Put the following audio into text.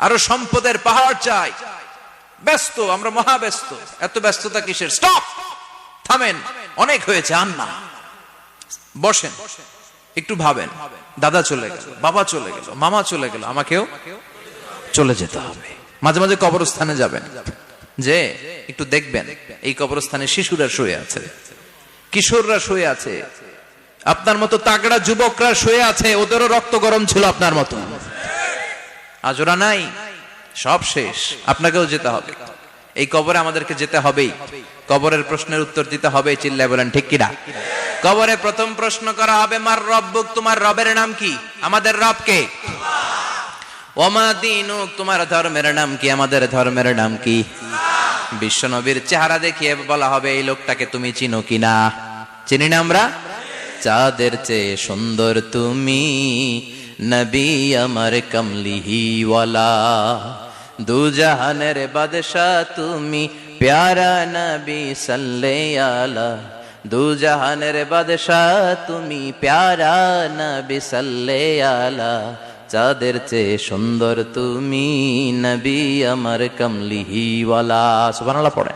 আরো সম্পদের পাহাড় চাই। ব্যস্ত, আমরা মহা ব্যস্ত। এত ব্যস্ততা কিসের? স্টপ, থামেন, অনেক হয়েছে, আর না, বসেন, একটু ভাবেন। দাদা চলে গেল, বাবা চলে গেল, মামা চলে গেল, আমাকেও চলে যেতে হবে। মাঝে মাঝে কবরস্থানে যাবেন, যে একটু দেখবেন এই কবরস্থানে শিশুরা শুয়ে আছে, কিশোররা শুয়ে আছে, আপনার মতো তাগড়া যুবকরা শুয়ে আছে, ওদেরও রক্ত গরম ছিল আপনার মতো। আজ ওরা নাই, সব শেষ। আপনাকেও যেতে হবে, এই কবরে আমাদেরকে যেতে হবেই। কবরের প্রশ্নের উত্তর দিতে হবে, চিল্লায় বলেন ঠিক কিনা? কবরে প্রথম প্রশ্ন করা হবে, মার রব্বুক, তোমার রবের নাম কি? আমাদের রব কে? ওমা দীনুক, তোমার ধর্মের নাম কি? আমাদের ধর্মের নাম কি? বিশ্বনবীর চেহারা দেখিয়ে বলা হবে, এই লোকটাকে তুমি চিনো কিনা? চিনি না আমরা? চাঁদের চেয়ে সুন্দর তুমি, নবী আমার কমলিহি ওয়ালা, দু জাহানের বাদশা তুমি, প্যারা নবী সাল্লাল্লাহু আলা, দু জাহানের বাদশা তুমি, প্যারা নবী সাল্লাল্লাহু আলা, চাঁদের চেয়ে সুন্দর তুমি, নবী আমার কমলিহি ওয়ালা। সুবহানাল্লাহ পড়ে।